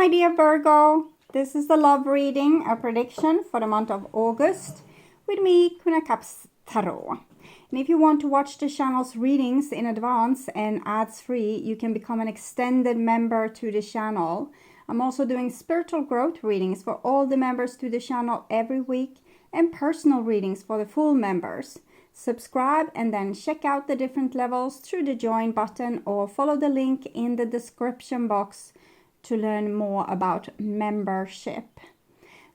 my dear Virgo. This is the love reading, a prediction for the month of August with me, Queen of Cups Tarot. And if you want to watch the channel's readings in advance and ads-free, you can become an extended member to the channel. I'm also doing spiritual growth readings for all the members to the channel every week and personal readings for the full members. Subscribe and then check out the different levels through the join button or follow the link in the description box to learn more about membership.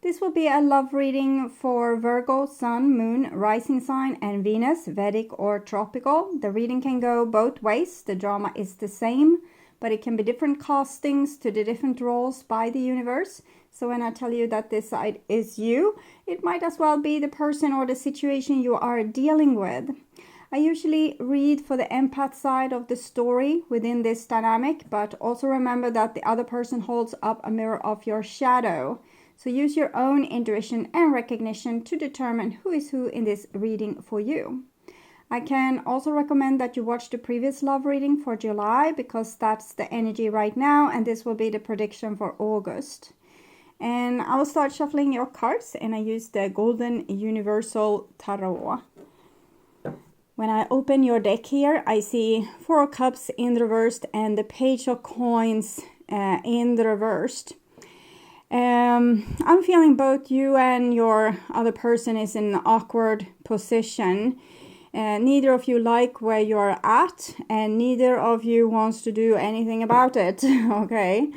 This will be a love reading for Virgo, Sun, Moon, Rising Sign and Venus, Vedic or Tropical. The reading can go both ways. The drama is the same, but it can be different castings to the different roles by the universe. So when I tell you that this side is you, it might as well be the person or the situation you are dealing with. I usually read for the empath side of the story within this dynamic, but also remember that the other person holds up a mirror of your shadow. So use your own intuition and recognition to determine who is who in this reading for you. I can also recommend that you watch the previous love reading for July because that's the energy right now, and this will be the prediction for August. And I will start shuffling your cards, and I use the Golden Universal Tarot. When I open your deck here, I see 4 of Cups in the reversed and the Page of Coins in the reversed. I'm feeling both you and your other person is in an awkward position. Neither of you like where you're at, and neither of you wants to do anything about it. Okay,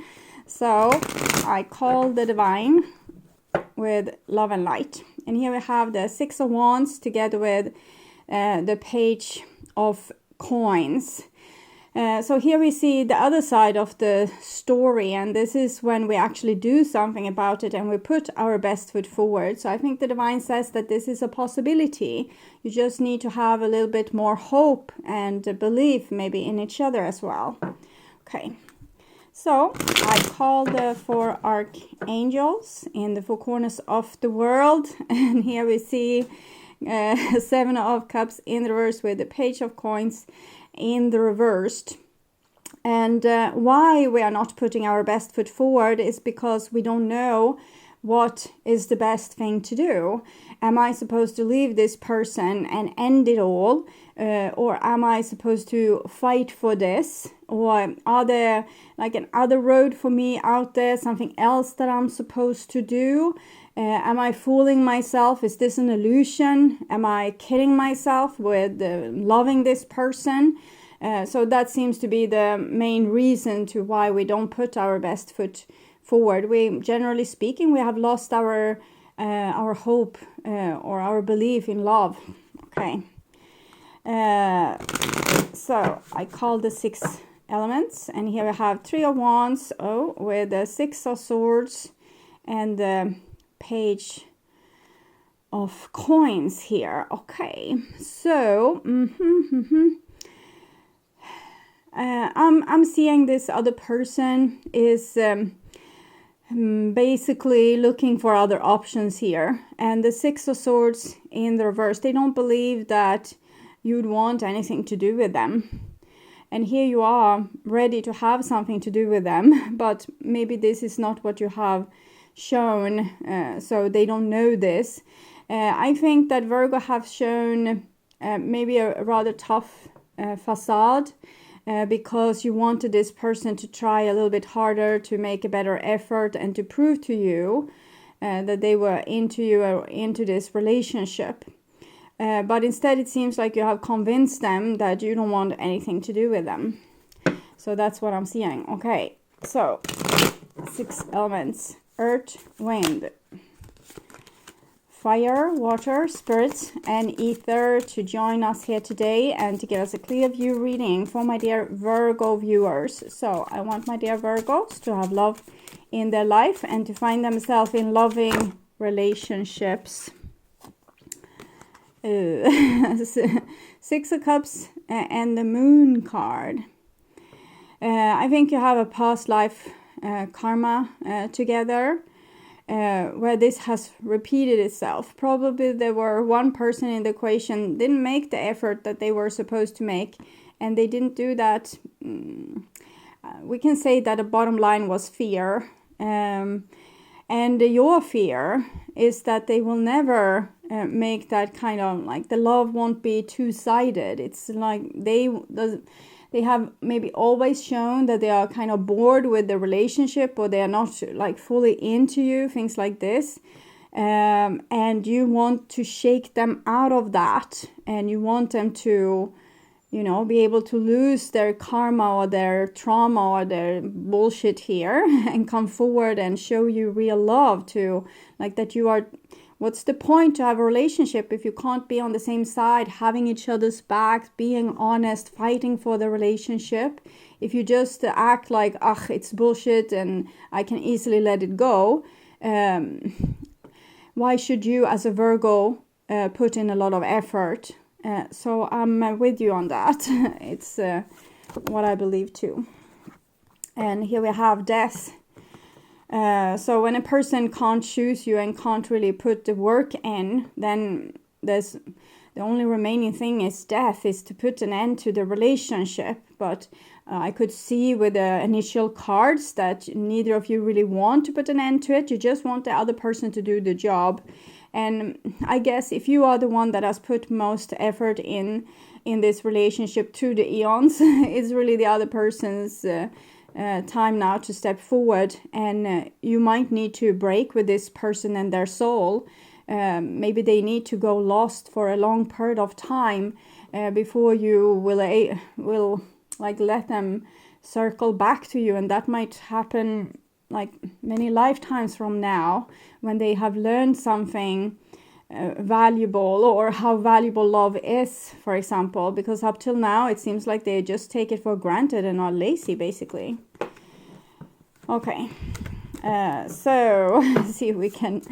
so I call the Divine with Love and Light. And here we have the 6 of Wands together with the Page of Coins. So here we see the other side of the story, and this is when we actually do something about it and we put our best foot forward. So I think the Divine says that this is a possibility. You just need to have a little bit more hope and belief maybe in each other as well. Okay, so I call the 4 archangels in the 4 corners of the world, and here we see 7 of Cups in the reverse with the Page of Coins in the reversed. And why we are not putting our best foot forward is because we don't know what is the best thing to do. Am I supposed to leave this person and end it all? Or am I supposed to fight for this? Or are there like another road for me out there? Something else that I'm supposed to do? Am I fooling myself? Is this an illusion? Am I kidding myself with loving this person? So that seems to be the main reason to why we don't put our best foot forward. We, generally speaking, we have lost our hope or our belief in love. Okay. So I call the 6 elements, and here we have 3 of Wands, with the 6 of Swords and the Page of Coins here. Okay, so I'm seeing this other person is basically looking for other options here, and the 6 of Swords in the reverse, they don't believe that you'd want anything to do with them. And here you are ready to have something to do with them, but maybe this is not what you have shown, so they don't know this. I think that Virgo have shown maybe a rather tough facade because you wanted this person to try a little bit harder, to make a better effort and to prove to you that they were into you or into this relationship. But instead it seems like you have convinced them that you don't want anything to do with them. So that's what I'm seeing. Okay, so 6 elements: earth, wind, fire, water, spirit, and ether to join us here today and to give us a clear view reading for my dear Virgo viewers. So I want my dear Virgos to have love in their life and to find themselves in loving relationships. 6 of Cups and the Moon card. I think you have a past life karma together where this has repeated itself. Probably there were one person in the equation didn't make the effort that they were supposed to make, and they didn't do that. We can say that the bottom line was fear, And your fear is that they will never make that kind of, like, the love won't be two-sided. It's like they have maybe always shown that they are kind of bored with the relationship, or they are not like fully into you, things like this. And you want to shake them out of that, and you want them to, you know, be able to lose their karma or their trauma or their bullshit here and come forward and show you real love, to like that you are. What's the point to have a relationship if you can't be on the same side, having each other's backs, being honest, fighting for the relationship? If you just act like, it's bullshit and I can easily let it go, why should you as a Virgo put in a lot of effort? So I'm with you on that. It's what I believe too. And here we have death. So when a person can't choose you and can't really put the work in, then there's the only remaining thing is death, is to put an end to the relationship. But I could see with the initial cards that neither of you really want to put an end to it. You just want the other person to do the job. And I guess if you are the one that has put most effort in this relationship through the eons, it's really the other person's time now to step forward. And you might need to break with this person and their soul. Maybe they need to go lost for a long period of time before you will like let them circle back to you. And that might happen like many lifetimes from now, when they have learned something valuable, or how valuable love is, for example, because up till now it seems like they just take it for granted and are lazy, basically. Okay, so let's see if we can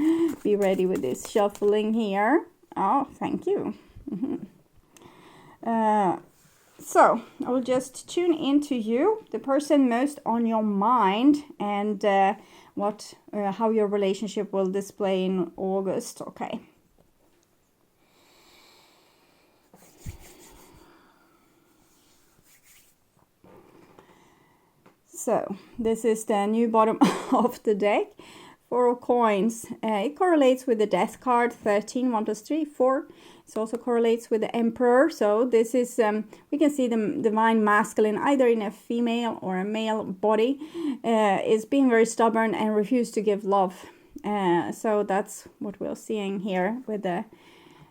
be ready with this shuffling here. Oh, thank you. So I will just tune into you, the person most on your mind, and how your relationship will display in August. Okay. So this is the new bottom of the deck. 4 of coins. It correlates with the death card, 13, 1 plus 3, 4. It also correlates with the Emperor. So this is, we can see the divine masculine, either in a female or a male body, is being very stubborn and refuse to give love. So that's what we're seeing here with the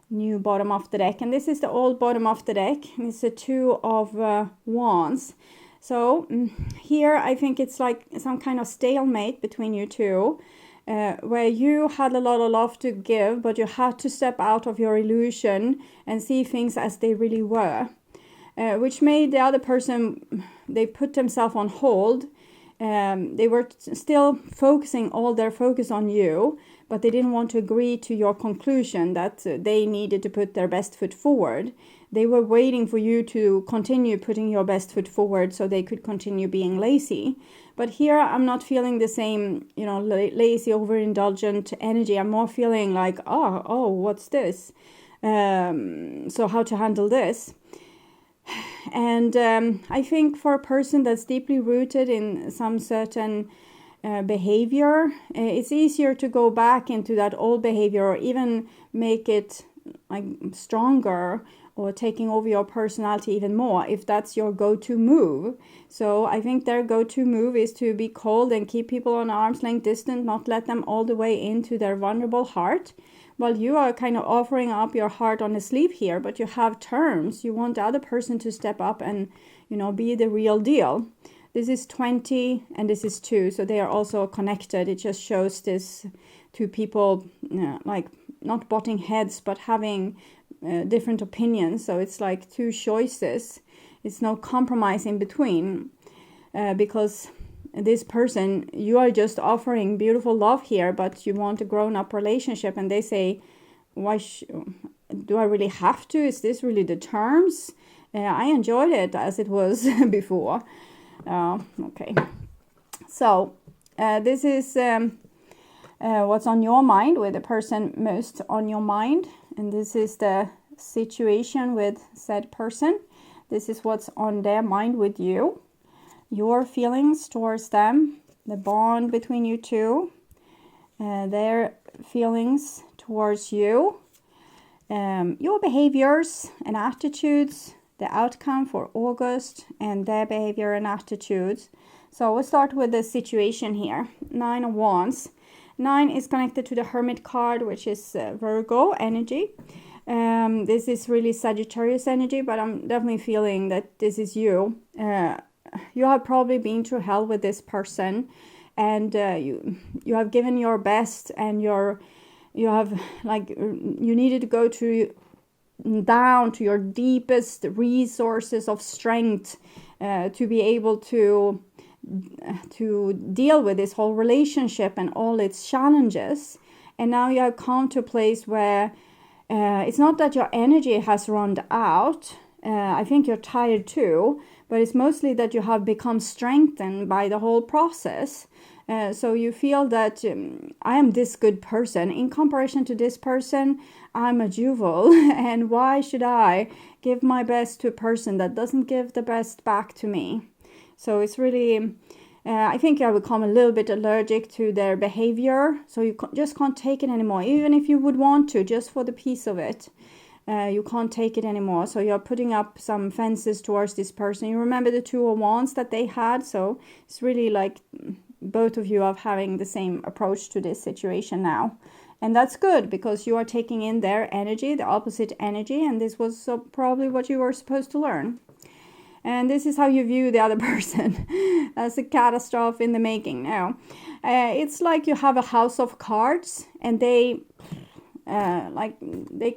new bottom of the deck. And this is the old bottom of the deck. It's a 2 of Wands. So here I think it's like some kind of stalemate between you two. Where you had a lot of love to give, but you had to step out of your illusion and see things as they really were, which made the other person, they put themselves on hold. They were still focusing all their focus on you, but they didn't want to agree to your conclusion that they needed to put their best foot forward. They were waiting for you to continue putting your best foot forward so they could continue being lazy. But here I'm not feeling the same, lazy, overindulgent energy. I'm more feeling like, oh, what's this? So how to handle this? And I think for a person that's deeply rooted in some certain behavior, it's easier to go back into that old behavior, or even make it like stronger, or taking over your personality even more, if that's your go-to move. So I think their go-to move is to be cold and keep people on arm's length distant, not let them all the way into their vulnerable heart. While you are kind of offering up your heart on a sleeve here, but you have terms. You want the other person to step up and, be the real deal. This is 20 and this is 2, so they are also connected. It just shows this two people, like not butting heads, but having different opinions. So it's like 2 choices. It's no compromise in between, because this person, you are just offering beautiful love here, but you want a grown-up relationship, and they say, why do I really have to? Is this really the terms? I enjoyed it as it was before. Okay, so this is what's on your mind, with the person most on your mind. And this is the situation with said person. This is what's on their mind with you. Your feelings towards them. the bond between you two, their feelings towards you, your behaviors and attitudes, the outcome for August, and their behavior and attitudes. So we'll start with the situation here. 9 of Wands. 9 is connected to the Hermit card, which is Virgo energy. This is really Sagittarius energy, but I'm definitely feeling that this is you. You have probably been through hell with this person, and you have given your best, and you have, like, you needed to go down to your deepest resources of strength to be able to deal with this whole relationship and all its challenges. And now you have come to a place where it's not that your energy has run out. I think you're tired too, but it's mostly that you have become strengthened by the whole process. So you feel that I am this good person. In comparison to this person, I'm a jewel. And why should I give my best to a person that doesn't give the best back to me? So it's really, I think I become a little bit allergic to their behavior. So you just can't take it anymore. Even if you would want to, just for the peace of it. You can't take it anymore. So you're putting up some fences towards this person. You remember the 2 of Wands that they had. So it's really like both of you are having the same approach to this situation now. And that's good, because you are taking in their energy, the opposite energy. And this was probably what you were supposed to learn. And this is how you view the other person as a catastrophe in the making. Now, it's like you have a house of cards, and they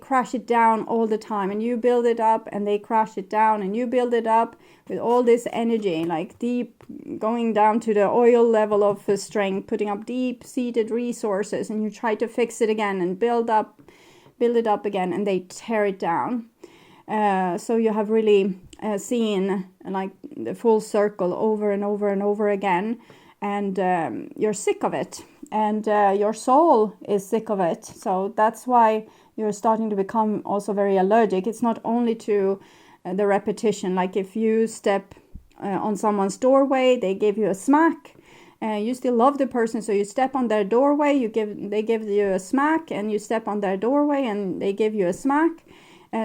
crash it down all the time, and you build it up, and they crash it down, and you build it up with all this energy, like deep, going down to the oil level of strength, putting up deep-seated resources, and you try to fix it again and build it up again, and they tear it down. So you have really seen like the full circle over and over and over again, and you're sick of it, and your soul is sick of it. So that's why you're starting to become also very allergic. It's not only to the repetition, like if you step on someone's doorway, they give you a smack. You still love the person, so you step on their doorway, they give you a smack, and you step on their doorway and they give you a smack.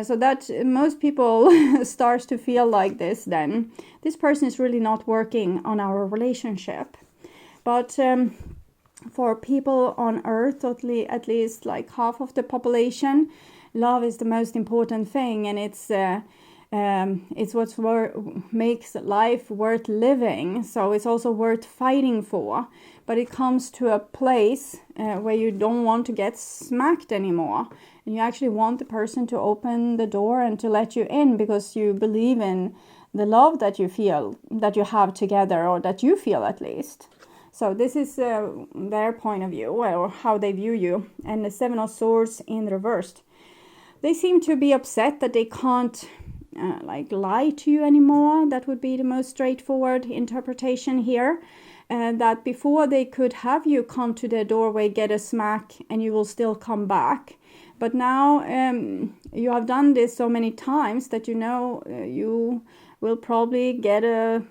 So that most people starts to feel like this, then this person is really not working on our relationship. But for people on earth, at least like half of the population, love is the most important thing, and it's what makes life worth living. So it's also worth fighting for. But it comes to a place where you don't want to get smacked anymore. And you actually want the person to open the door and to let you in, because you believe in the love that you feel, that you have together, or that you feel at least. So this is their point of view, or how they view you. And the 7 of Swords in reversed. They seem to be upset that they can't lie to you anymore. That would be the most straightforward interpretation here. That before they could have you come to their doorway, get a smack, and you will still come back. But now you have done this so many times that you know you will probably get a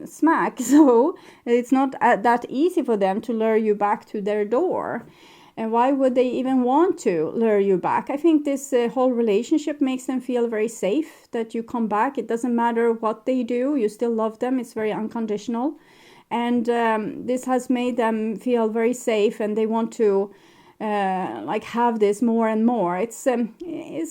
smack. So it's not that easy for them to lure you back to their door. And why would they even want to lure you back? I think this whole relationship makes them feel very safe, that you come back. It doesn't matter what they do. You still love them. It's very unconditional. And this has made them feel very safe, and they want to have this more and more. It's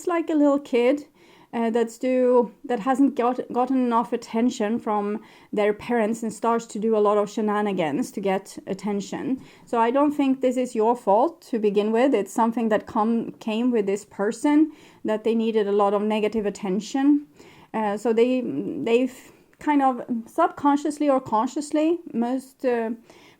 like a little kid that hasn't gotten enough attention from their parents and starts to do a lot of shenanigans to get attention. So I don't think this is your fault to begin with. It's something that came with this person, that they needed a lot of negative attention. So they've kind of subconsciously or consciously,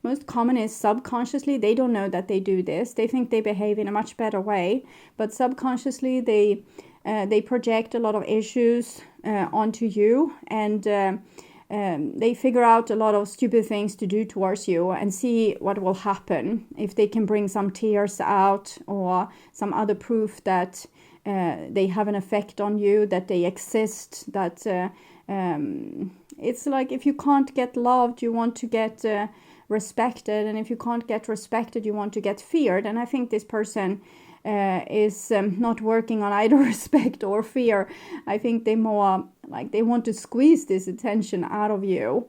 most common is subconsciously, they don't know that they do this. They think they behave in a much better way, but subconsciously they project a lot of issues onto you, and they figure out a lot of stupid things to do towards you and see what will happen if they can bring some tears out or some other proof that they have an effect on you, that they exist, that it's like if you can't get loved, you want to get respected, and if you can't get respected, you want to get feared. And I think this person is not working on either respect or fear. I think they more like they want to squeeze this attention out of you.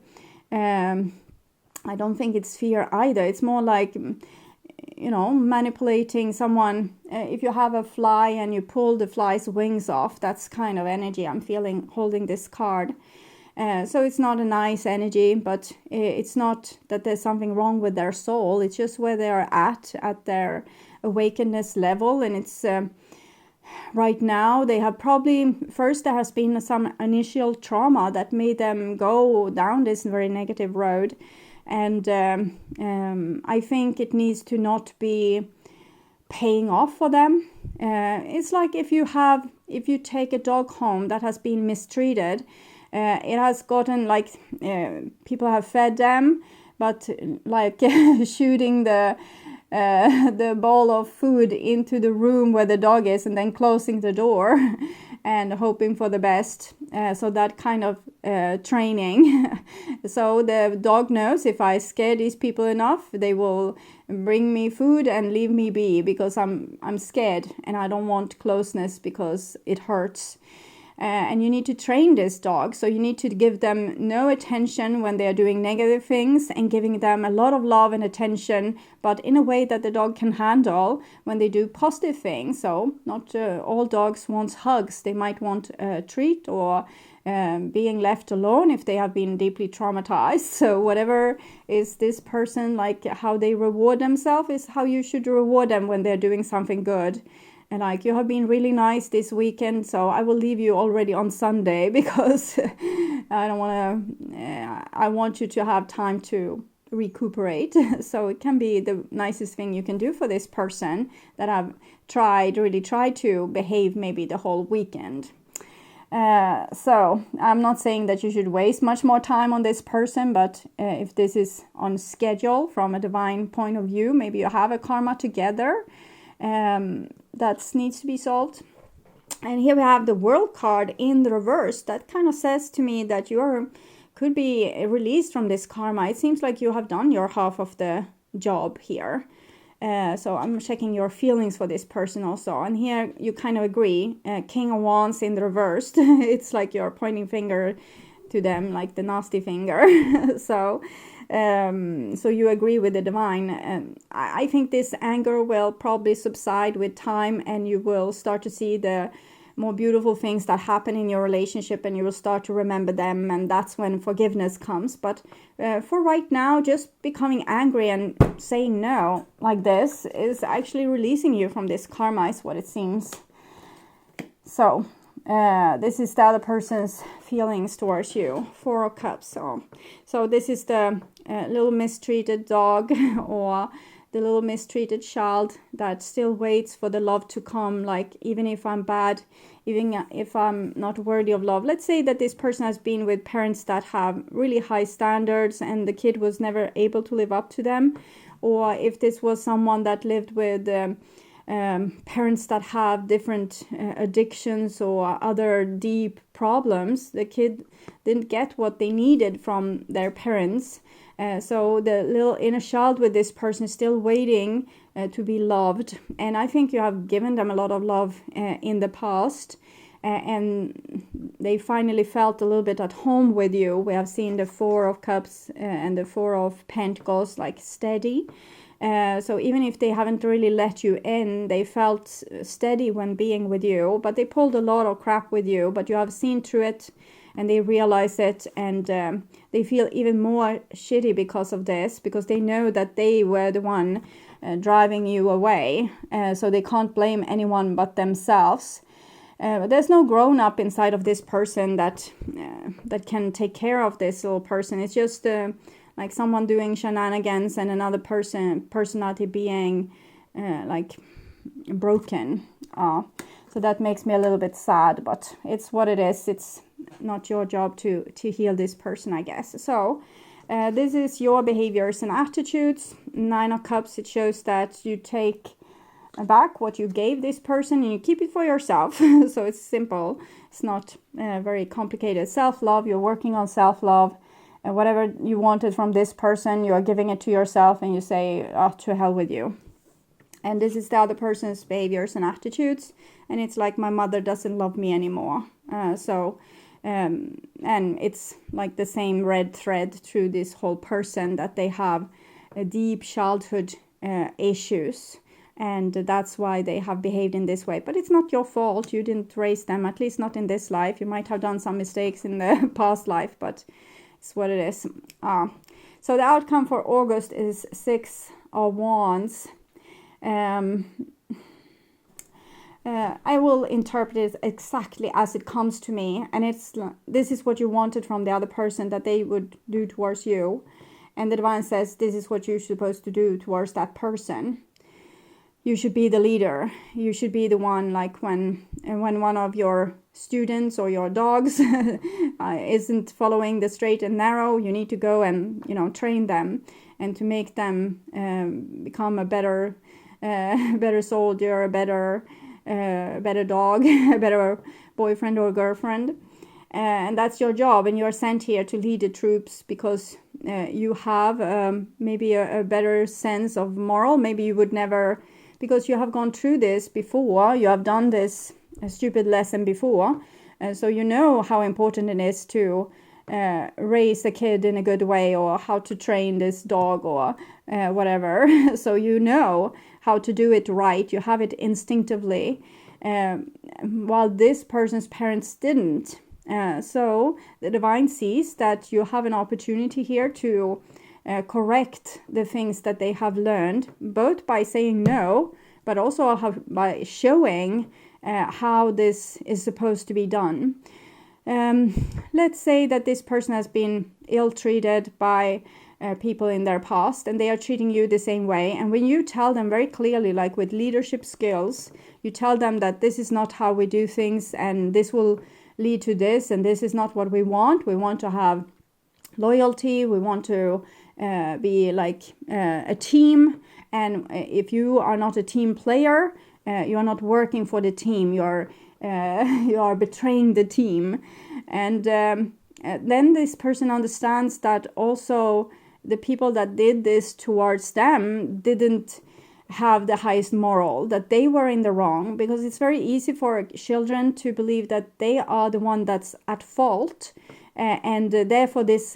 I don't think it's fear either. It's more like, you know, manipulating someone. If you have a fly and you pull the fly's wings off, that's kind of energy I'm feeling holding this card. So it's not a nice energy, but it's not that there's something wrong with their soul. It's just where they are at their awakenedness level. And it's right now they have probably, first there has been some initial trauma that made them go down this very negative road. And I think it needs to not be paying off for them. It's like if you take a dog home that has been mistreated, it has gotten like people have fed them, but like shooting the bowl of food into the room where the dog is and then closing the door and hoping for the best. So that kind of training. So the dog knows if I scare these people enough, they will bring me food and leave me be, because I'm scared and I don't want closeness because it hurts. And you need to train this dog. So you need to give them no attention when they are doing negative things, and giving them a lot of love and attention, but in a way that the dog can handle when they do positive things. So not all dogs want hugs. They might want a treat or being left alone if they have been deeply traumatized. So whatever is this person, like how they reward themselves is how you should reward them when they're doing something good. And like, you have been really nice this weekend, so I will leave you already on Sunday because I don't want to, I want you to have time to recuperate. So it can be the nicest thing you can do for this person that I've really tried to behave maybe the whole weekend. So I'm not saying that you should waste much more time on this person, but if this is on schedule from a divine point of view, maybe you have a karma together. That needs to be solved. And here we have the World card in the reverse. That kind of says to me that you could be released from this karma. It seems like you have done your half of the job here. So I'm checking your feelings for this person also. And here you kind of agree. King of Wands in the reverse. It's like you're pointing finger to them, like the nasty finger. So you agree with the divine. And I think this anger will probably subside with time, and you will start to see the more beautiful things that happen in your relationship, and you will start to remember them, and that's when forgiveness comes. But for right now, just becoming angry and saying no like this is actually releasing you from this karma, is what it seems. So this is the other person's feelings towards you. 4 of Cups. So this is the little mistreated dog or the little mistreated child that still waits for the love to come. Like, even if I'm bad, even if I'm not worthy of love. Let's say that this person has been with parents that have really high standards and the kid was never able to live up to them. Or if this was someone that lived with parents that have different addictions or other deep problems, the kid didn't get what they needed from their parents. So the little inner child with this person is still waiting to be loved. And I think you have given them a lot of love in the past. And they finally felt a little bit at home with you. We have seen the 4 of Cups and the 4 of Pentacles, like steady. So even if they haven't really let you in, they felt steady when being with you. But they pulled a lot of crap with you. But you have seen through it, and they realize it, and they feel even more shitty because of this, because they know that they were the one driving you away. So they can't blame anyone but themselves. But there's no grown-up inside of this person that can take care of this little person. It's just like someone doing shenanigans and another personality being like broken. So that makes me a little bit sad, but it's what it is. It's not your job to heal this person, I guess. So this is your behaviors and attitudes. 9 of Cups, it shows that you take back what you gave this person and you keep it for yourself. So it's simple. It's not very complicated. Self-love, you're working on self-love. whatever you wanted from this person, you are giving it to yourself, and you say, oh, to hell with you. And this is the other person's behaviors and attitudes, and it's like, my mother doesn't love me anymore. And it's like the same red thread through this whole person, that they have a deep childhood issues, and that's why they have behaved in this way. But it's not your fault. You didn't raise them, at least not in this life. You might have done some mistakes in the past life, but it's what it is. So the outcome for August is 6 of Wands. I will interpret it exactly as it comes to me, and this is what you wanted from the other person that they would do towards you, and the divine says this is what you're supposed to do towards that person. You should be the leader. You should be the one, like when one of your students or your dogs isn't following the straight and narrow, you need to go and train them, and to make them become a better soldier, a better dog, a better boyfriend or girlfriend. And that's your job, and you are sent here to lead the troops because you have maybe a better sense of moral. Maybe you would never, because you have gone through this before, you have done this stupid lesson before, so you know how important it is to raise a kid in a good way, or how to train this dog, or whatever. So you know how to do it right. You have it instinctively, while this person's parents didn't. So the divine sees that you have an opportunity here to correct the things that they have learned, both by saying no, but also by showing how this is supposed to be done. Let's say that this person has been ill-treated by people in their past, and they are treating you the same way. And when you tell them very clearly, like with leadership skills, you tell them that this is not how we do things, and this will lead to this, and this is not what we want. We want to have loyalty. We want to be like a team. And if you are not a team player, you are not working for the team. You are betraying the team. And then this person understands that also the people that did this towards them didn't have the highest moral, that they were in the wrong, because it's very easy for children to believe that they are the one that's at fault, and therefore this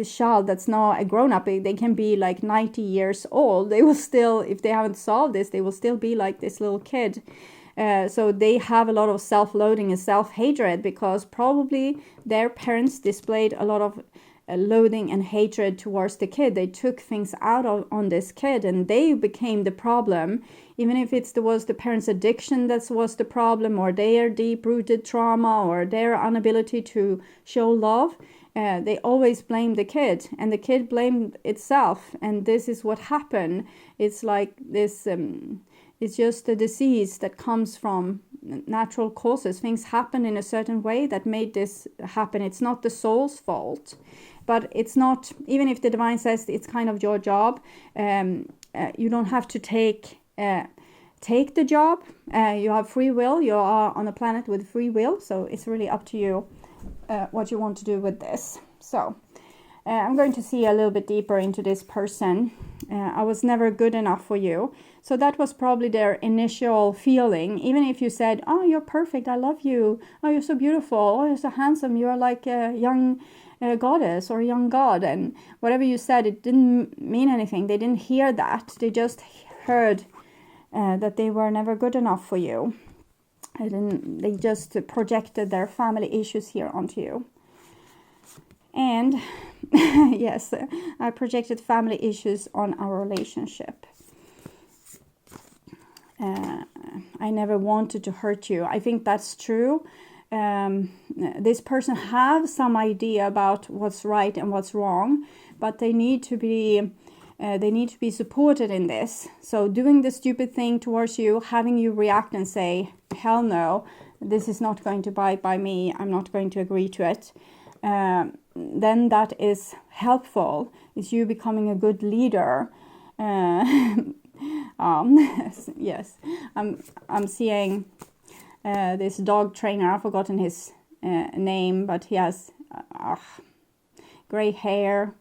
child that's now a grown-up, they can be like 90 years old, they will still, if they haven't solved this, they will still be like this little kid. So they have a lot of self-loathing and self-hatred, because probably their parents displayed a lot of loathing and hatred towards the kid. They took things out on this kid, and they became the problem. Even if it was the parents' addiction that was the problem, or their deep-rooted trauma, or their inability to show love, they always blamed the kid, and the kid blamed itself. And this is what happened. It's like this, it's just a disease that comes from natural causes. Things happen in a certain way that made this happen. It's not the soul's fault. But it's not, even if the divine says it's kind of your job, you don't have to take the job. You have free will. You are on a planet with free will. So it's really up to you what you want to do with this. So I'm going to see a little bit deeper into this person. I was never good enough for you. So that was probably their initial feeling. Even if you said, oh, you're perfect, I love you. Oh, you're so beautiful. Oh, you're so handsome. You're like a young goddess or a young god. And whatever you said, it didn't mean anything. They didn't hear that. They just heard that they were never good enough for you. They just projected their family issues here onto you. And yes, I projected family issues on our relationship. I never wanted to hurt you. I think that's true. This person has some idea about what's right and what's wrong, but they need to be supported in this. So doing the stupid thing towards you, having you react and say, hell no, this is not going to bite by me, I'm not going to agree to it, then that is helpful. It's you becoming a good leader. Yes, I'm seeing this dog trainer. I've forgotten his name, but he has gray hair,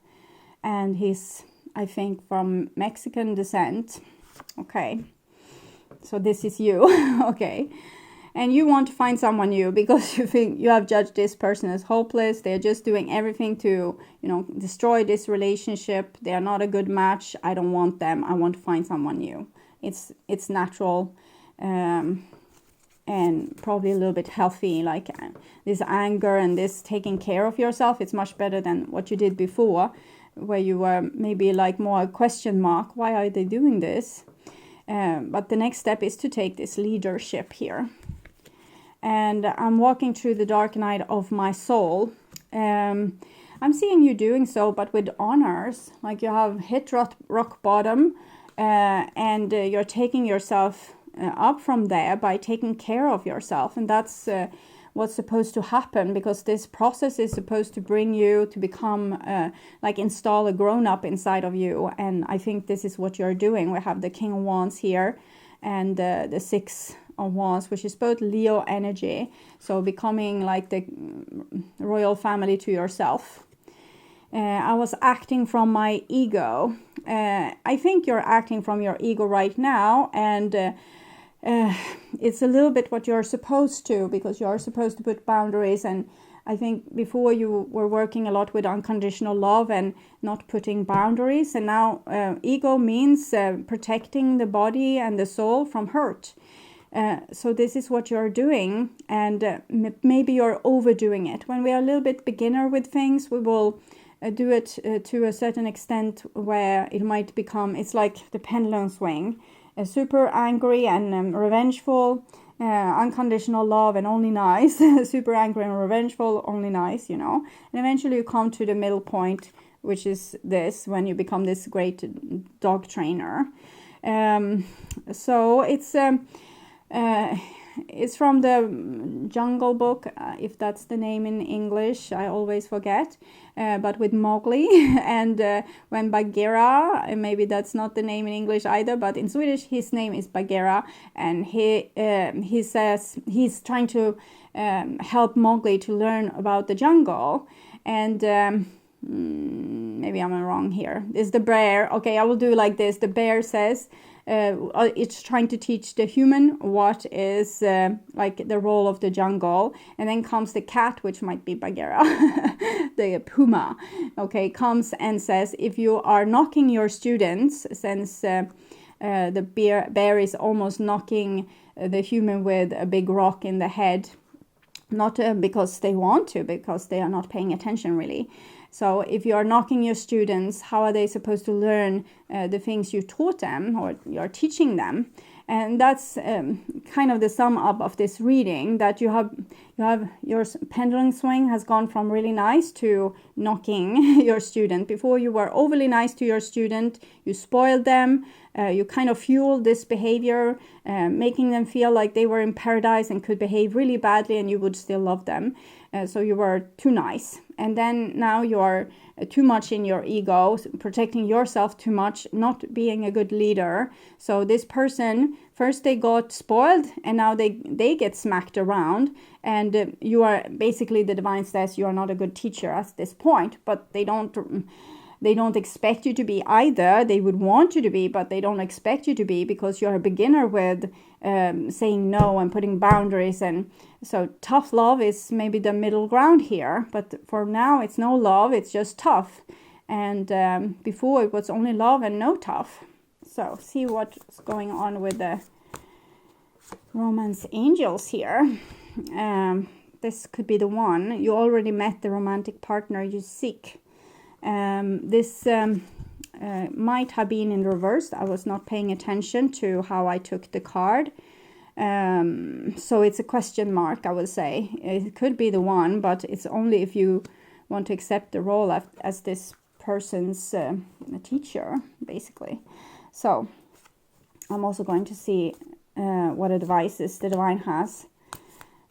and he's, I think, from Mexican descent. Okay, so this is you. Okay, and you want to find someone new because you think you have judged this person as hopeless. They're just doing everything to, you know, destroy this relationship. They are not a good match. I don't want them. I want to find someone new. It's natural, and probably a little bit healthy, like this anger and this taking care of yourself. It's much better than what you did before, where you were maybe like more a question mark. Why are they doing this? But the next step is to take this leadership here. And I'm walking through the dark night of my soul. I'm seeing you doing so, but with honors. Like you have hit rock bottom, and you're taking yourself up from there by taking care of yourself. And that's what's supposed to happen, because this process is supposed to bring you to become, like install a grown-up inside of you. And I think this is what you're doing. We have the King of Wands here, and the Six of Wands, which is both Leo energy, so becoming like the royal family to yourself. I was acting from my ego. I think you're acting from your ego right now, and it's a little bit what you're supposed to, because you're supposed to put boundaries. And I think before you were working a lot with unconditional love and not putting boundaries, and now ego means protecting the body and the soul from hurt. So this is what you're doing, and maybe you're overdoing it. When we are a little bit beginner with things, we will do it to a certain extent where it might become, it's like the pendulum swing, super angry and revengeful, unconditional love and only nice, super angry and revengeful, only nice, you know. And eventually you come to the middle point, which is this, when you become this great dog trainer. So it's from the Jungle Book, if that's the name in English, I always forget, but with Mowgli, and when Bagheera, maybe that's not the name in English either, but in Swedish his name is Bagheera, and he says he's trying to help Mowgli to learn about the jungle, and maybe I'm wrong here. It's the bear. Okay, I will do like this. The bear says, it's trying to teach the human what is like the role of the jungle, and then comes the cat, which might be Bagheera, the puma, okay, comes and says, if you are knocking your students, since the bear is almost knocking the human with a big rock in the head, not because they want to, because they are not paying attention really. So if you are knocking your students, how are they supposed to learn the things you taught them or you're teaching them? And that's kind of the sum up of this reading, that you have your pendulum swing has gone from really nice to knocking your student. Before you were overly nice to your student, you spoiled them, you kind of fueled this behavior, making them feel like they were in paradise and could behave really badly and you would still love them. So you were too nice. And then now you're too much in your ego, protecting yourself too much, not being a good leader. So this person, first they got spoiled and now they get smacked around, and you are basically, the divine says you are not a good teacher at this point, but they don't expect you to be either. They would want you to be, but they don't expect you to be, because you're a beginner with saying no and putting boundaries. And so tough love is maybe the middle ground here. But for now, it's no love, it's just tough. And before it was only love and no tough. So see what's going on with the romance angels here. This could be the one. You already met the romantic partner you seek. This might have been in reverse. I was not paying attention to how I took the card. So it's a question mark, I would say. It could be the one, but it's only if you want to accept the role as this person's teacher, basically. So I'm also going to see what advices the divine has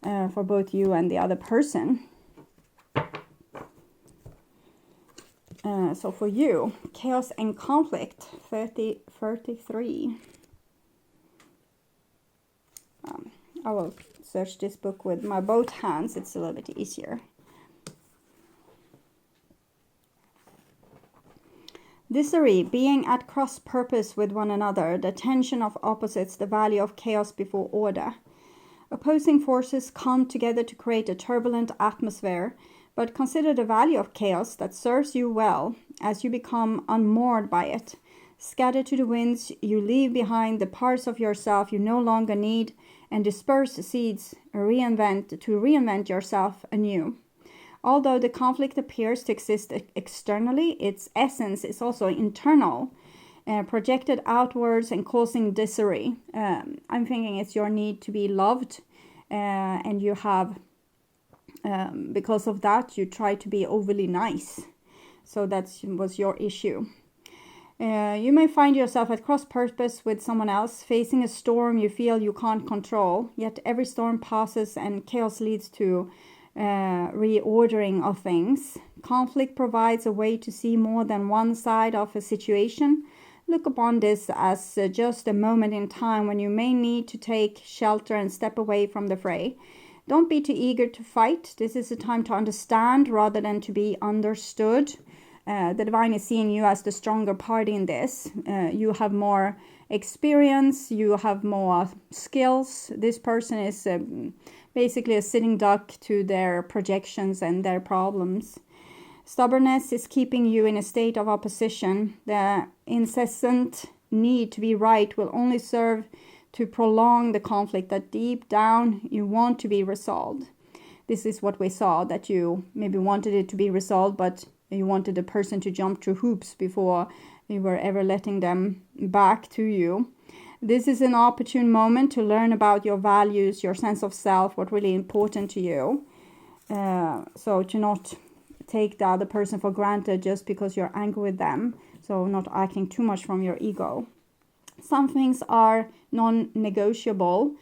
for both you and the other person. So for you, chaos and conflict, 33. I will search this book with my both hands. It's a little bit easier. Disarray, being at cross purpose with one another, the tension of opposites, the value of chaos before order. Opposing forces come together to create a turbulent atmosphere, but consider the value of chaos that serves you well as you become unmoored by it. Scatter to the winds, you leave behind the parts of yourself you no longer need, and disperse seeds to reinvent yourself anew. Although the conflict appears to exist externally, its essence is also internal, projected outwards and causing disarray. I'm thinking it's your need to be loved, and you have, because of that, you try to be overly nice. So that was your issue. You may find yourself at cross purpose with someone else, facing a storm you feel you can't control, yet every storm passes and chaos leads to reordering of things. Conflict provides a way to see more than one side of a situation. Look upon this as just a moment in time when you may need to take shelter and step away from the fray. Don't be too eager to fight. This is a time to understand rather than to be understood. The divine is seeing you as the stronger party in this. You have more experience, you have more skills. This person is basically a sitting duck to their projections and their problems. Stubbornness is keeping you in a state of opposition. The incessant need to be right will only serve to prolong the conflict that deep down you want to be resolved. This is what we saw, that you maybe wanted it to be resolved, but you wanted the person to jump through hoops before you were ever letting them back to you. This is an opportune moment to learn about your values, your sense of self, what's really important to you. So to not take the other person for granted just because you're angry with them. So not acting too much from your ego. Some things are non-negotiable.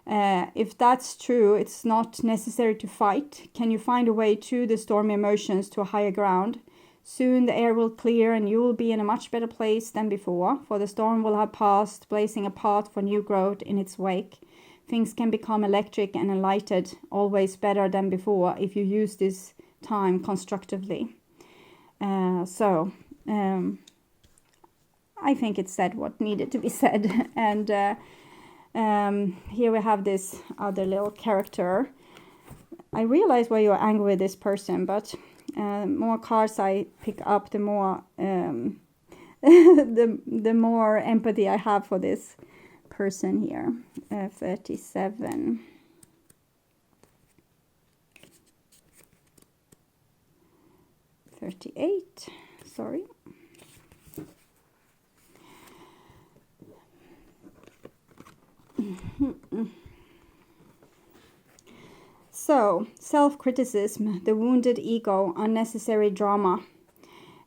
If that's true, it's not necessary to fight. Can you find a way to the stormy emotions to a higher ground? Soon the air will clear and you will be in a much better place than before, for the storm will have passed, blazing a path for new growth in its wake. Things can become electric and enlightened, always better than before, if you use this time constructively. I think it said what needed to be said. And here we have this other little character. I realize why you're angry with this person, but more cards I pick up, the more the more empathy I have for this person here. 37. Sorry. So, self-criticism, the wounded ego, unnecessary drama.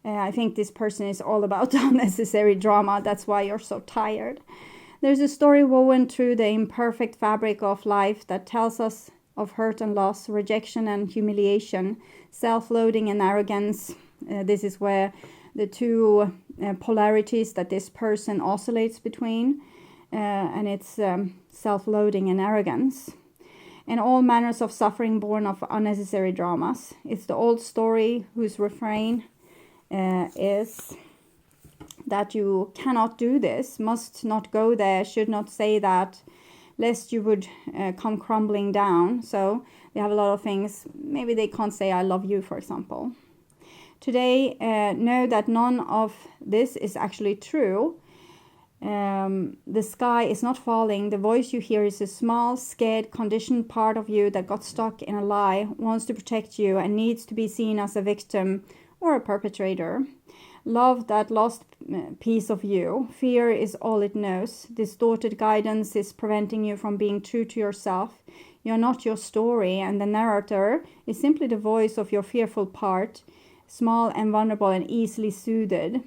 I think this person is all about unnecessary drama. That's why you're so tired. There's a story woven through the imperfect fabric of life that tells us of hurt and loss, rejection and humiliation, self-loathing and arrogance. This is where the two polarities that this person oscillates between, and it's self-loathing and arrogance. And all manners of suffering born of unnecessary dramas. It's the old story whose refrain is that you cannot do this, must not go there, should not say that, lest you would come crumbling down. So they have a lot of things. Maybe they can't say I love you, for example. Today, know that none of this is actually true. The sky is not falling. The voice you hear is a small, scared, conditioned part of you that got stuck in a lie, wants to protect you, and needs to be seen as a victim or a perpetrator. Love that lost piece of you. Fear is all it knows. Distorted guidance is preventing you from being true to yourself. You're not your story, and the narrator is simply the voice of your fearful part, small and vulnerable and easily soothed.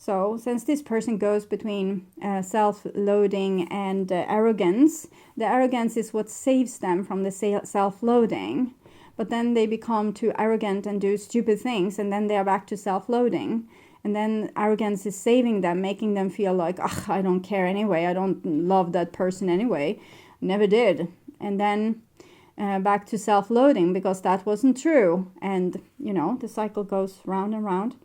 So, since this person goes between self-loathing and arrogance, the arrogance is what saves them from the self-loathing. But then they become too arrogant and do stupid things, and then they are back to self-loathing. And then arrogance is saving them, making them feel like, I don't care anyway, I don't love that person anyway, never did. And then back to self-loathing because that wasn't true. And, the cycle goes round and round.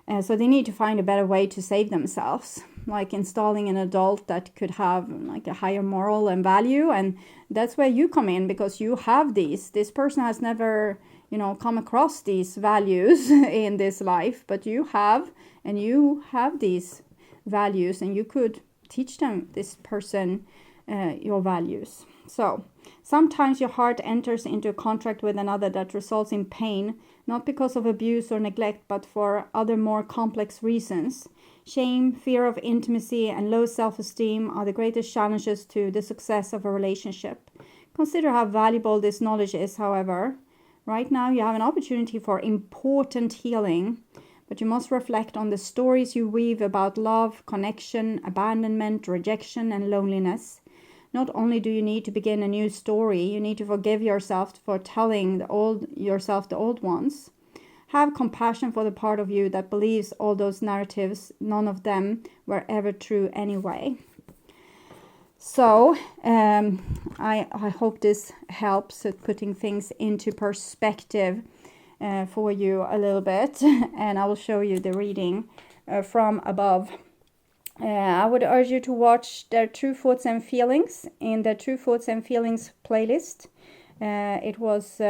So they need to find a better way to save themselves, like installing an adult that could have like a higher moral and value. And that's where you come in, because you have these. This person has never, you know, come across these values in this life, but you have, and you have these values, and you could teach them, this person, your values. So sometimes your heart enters into a contract with another that results in pain, not because of abuse or neglect, but for other more complex reasons. Shame, fear of intimacy, and low self-esteem are the greatest challenges to the success of a relationship. Consider how valuable this knowledge is, however. Right now you have an opportunity for important healing, but you must reflect on the stories you weave about love, connection, abandonment, rejection, and loneliness. Not only do you need to begin a new story, you need to forgive yourself for telling the old ones. Have compassion for the part of you that believes all those narratives, none of them were ever true anyway. So I hope this helps at putting things into perspective for you a little bit, and I will show you the reading from above. I would urge you to watch their True Thoughts and Feelings in the True Thoughts and Feelings playlist. It was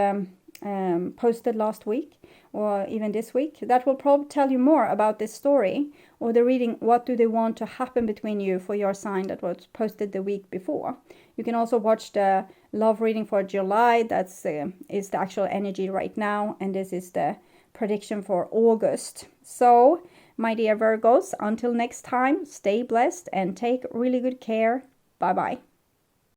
posted last week or even this week. That will probably tell you more about this story, or the reading What Do They Want to Happen Between You for your sign, that was posted the week before. You can also watch the love reading for July. That's is the actual energy right now, and this is the prediction for August. So my dear Virgos, until next time, stay blessed and take really good care. Bye bye.